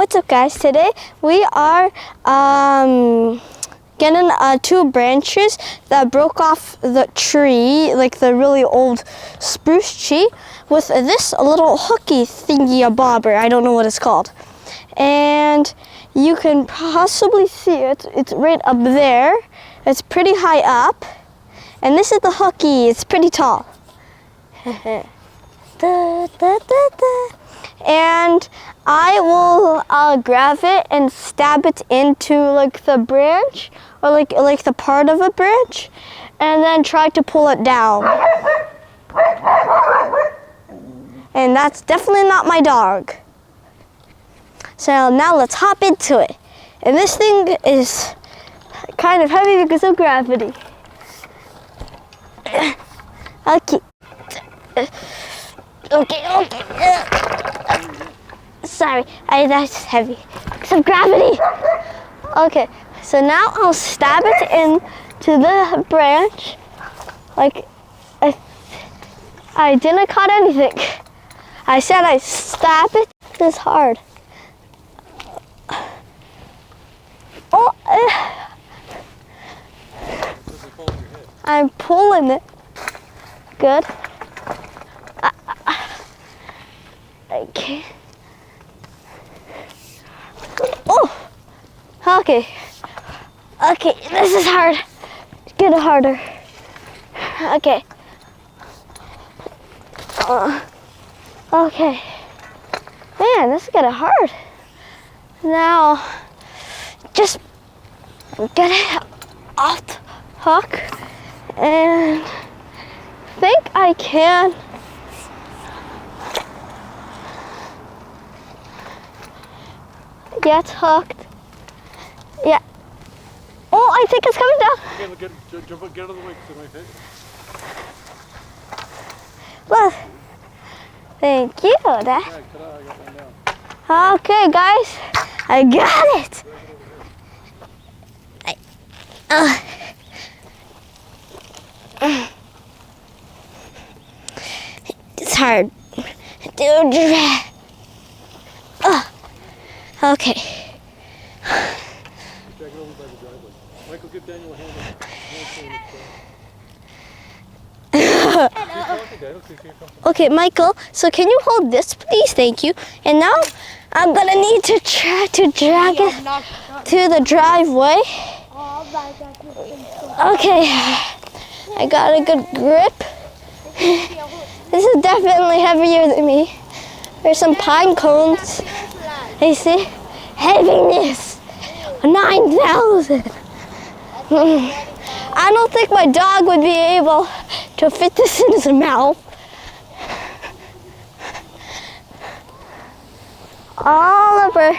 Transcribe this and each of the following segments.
What's up, guys? Today we are getting 2 branches that broke off the tree, like the really old spruce tree, with this little hooky thingy, a bobber. I don't know what it's called. And you can possibly see it. It's right up there. It's pretty high up. And this is the hooky. It's pretty tall. And I will grab it and stab it into like the branch, or like the part of a branch, and then try to pull it down. And that's definitely not my dog. So now let's hop into it. And this thing is kind of heavy because of gravity. Okay. Okay. Sorry, that's heavy. Some gravity. Okay, so now I'll stab it into the branch. Like, I didn't cut anything. I said I stab it this hard. Oh, I'm pulling it. Good. Okay. Oh, okay. Okay, this is hard. Get it harder. Okay. Okay. Man, this is getting hard. Now, just get it off the hook, and think I can. Get hooked. Yeah. Oh, I think it's coming down. Okay, get out of the way because it might hit. Well, thank you, Dad. Yeah, I got one down. Okay, guys, I got it. It's hard. Okay. Drag it over by the driveway. Michael, give Daniel a hand. Okay, Michael, so can you hold this, please? Thank you. And now I'm gonna need to try to drag it to the driveway. Okay, I got a good grip. This is definitely heavier than me. There's some pine cones. You see? Heaviness. 9,000. I don't think my dog would be able to fit this in his mouth. Oliver.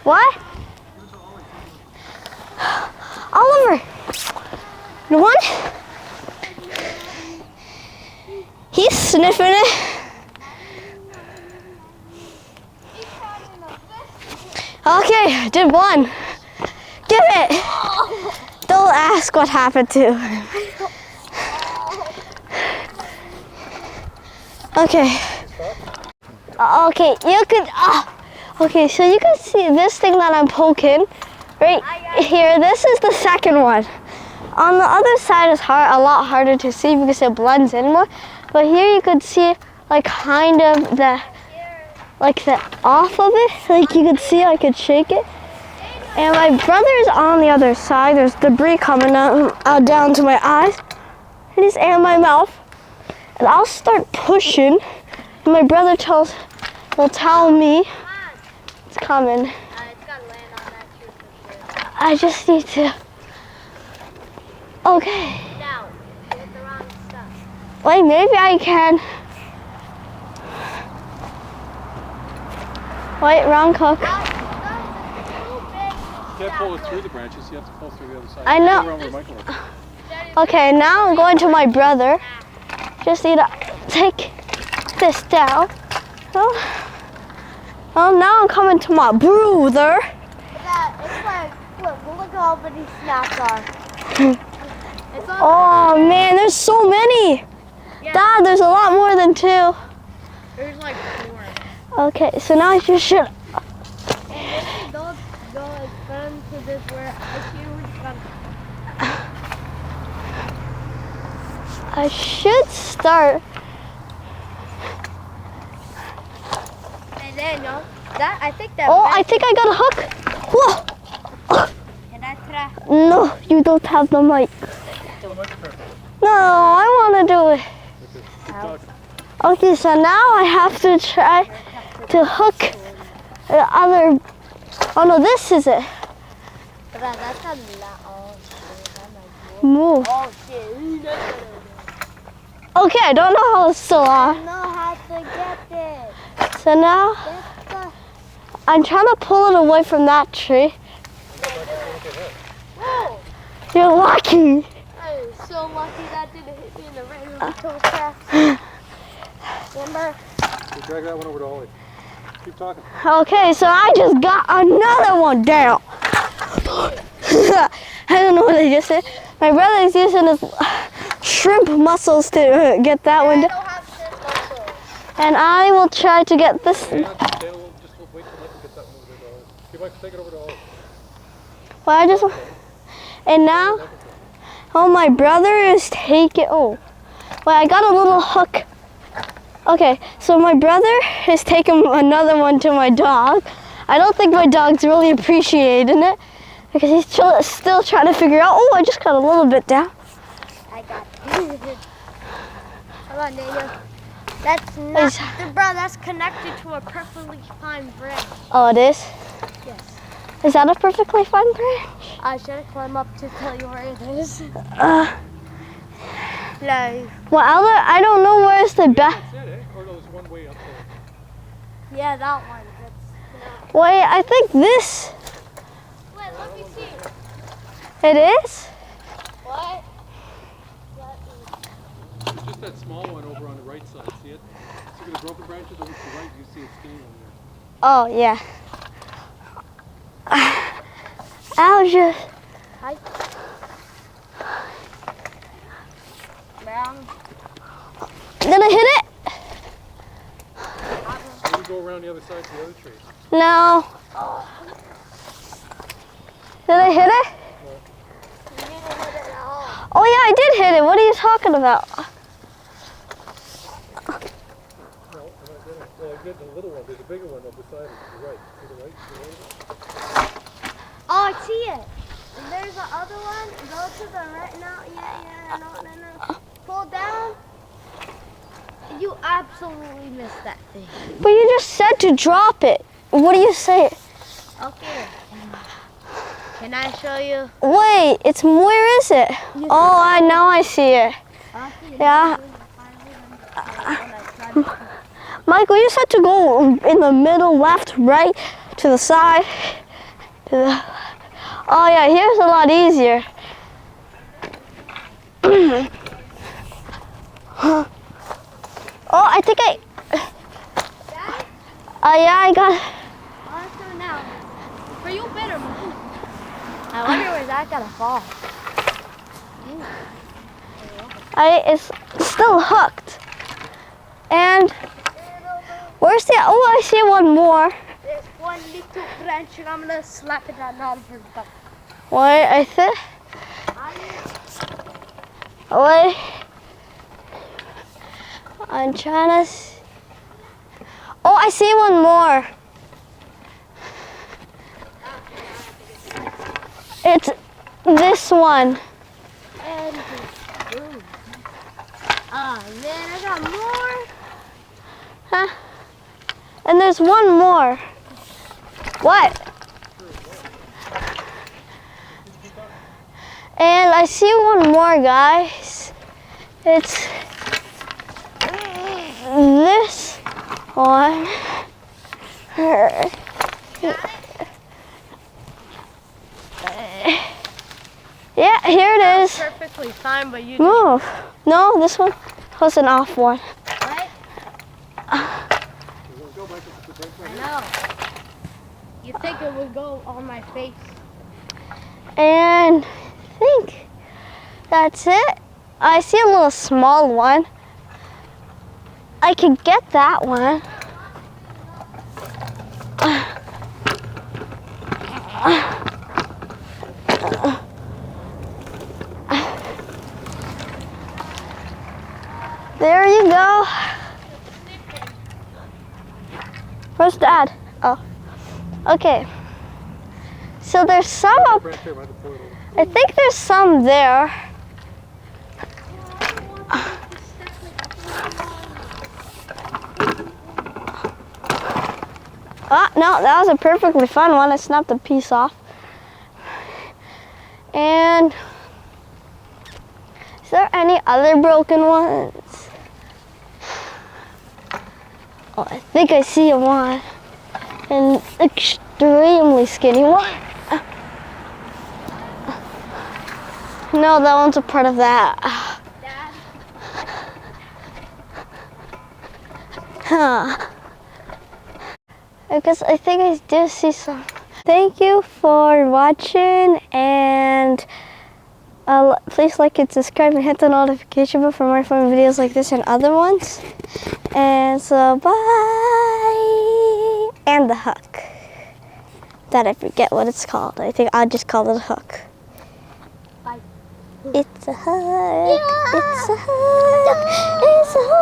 What? Oliver. You want it? He's sniffing it. Okay, did one. Give it. Don't ask what happened to him. Okay. Okay, you can. Okay, so you can see this thing that I'm poking right here. This is the second one. On the other side is a lot harder to see because it blends in more. But here you could see like kind of the off of it. Like you could see I could shake it. And my brother's on the other side. There's debris coming out down to my eyes and my mouth. And I'll start pushing. And my brother will tell me it's coming. It's gotta land on that tree for sure. I just need to. Okay. Down. With the wrong stuff. Wait, maybe I can. Wait, wrong hook. You can't pull it through the branches, you have to pull through the other side. I know. Go around where Michael is. Okay, now I'm going to my brother. Just need to take this down. Oh, now I'm coming to my brother. It's like, look how many snaps are. Oh, Oh man, there's so many. Yeah. Dad, there's a lot more than 2. There's like 4. Okay, so now you should. And maybe they'll go expand to this where I see which one. I should start. And then, no, that I think that. Oh, I think I got a hook. Whoa. Can I try? No, you don't have the mic. No, I want to do it. Okay, so now I have to try to hook the other. Oh no, this is it. That's a lot. Move. Oh shit. Okay, I don't know how it's still I on. know how to get it. So now That's the. I'm trying to pull it away from that tree. Whoa! You're lucky. I was so lucky that didn't hit me in the random toe tracks. Remember? So drag that one over to Ollie. Keep talking. Okay, so I just got another one down. I don't know what I just said. My brother's using his shrimp muscles to get that one I down. don't have shit muscles. And I will try to get this. Hang on, just wait till Michael gets that one over there to Ollie. Okay, Michael, take it over to Ollie. Well, I just. And now, oh, my brother is taking. Oh, wait, I got a little hook. Okay, so my brother is taking another one to my dog. I don't think my dog's really appreciating it because he's still trying to figure out. Oh, I just got a little bit down. I got it. Come on, Daniel. That's not, bro, that's connected to a perfectly fine branch. Oh, it is? Yes. Is that a perfectly fine branch? I should have climbed up to tell you where it is. Like, Well, I don't know where's the back. That's it, eh? Or no, there's one way up there. yeah, that one. That's Wait, I think this. Wait, let me see. It is? What? There's just that small one over on the right side. See it? See the broken branches over to the right? You see it skinny on there. Oh, yeah. I'll just. Hi. Brown. Did I hit it? Maybe go around the other side to the other trees. No. Did I hit it? You didn't hit it at all. Oh, yeah, I did hit it. What are you talking about? No, I'm not getting it. Well, I did the little one. There's a bigger one up beside it. To the right. To the right. To the right. Oh, I see it. And there's the other one. Go to the right now. Yeah. No. Pull down. You absolutely missed that thing. But you just said to drop it. What do you say? Okay. Can I show you? Wait, where is it? Oh, now I see it. Yeah. Michael, you said to go in the middle, left, right, to the side. Oh yeah, here's a lot easier. Oh, I think yeah, I got. Also now, for you better move. I wonder where that gonna fall. It's still hooked. And where's the? Oh, I see one more. There's one little branch and I'm gonna slap it on out of her butt. Wait, I think. Wait. I'm trying to. Oh, I see one more. It's this one. And boom. Ah, man, I got more. Huh? And there's one more. What? And I see one more, guys. It's this one. Yeah, here it is. Perfectly fine, but you Move. No, this one was an off one. What? I know. You think it would go on my face? And I think that's it. I see a little small one. I can get that one. There you go. Where's Dad? Oh, okay. So there's some up. Right there by the portal. I think there's some there. Oh, no, that was a perfectly fun one. I snapped a piece off. And is there any other broken ones? Oh, I think I see one. An extremely skinny one. No, that one's a part of that. Dad. Huh. Because I think I do see some. Thank you for watching, and please like and subscribe and hit the notification bell for more fun videos like this and other ones. And so bye. And the hook. That I forget what it's called. I think I'll just call it a hook. Bye. It's a hook. Yeah. It's a hook. It's a hook.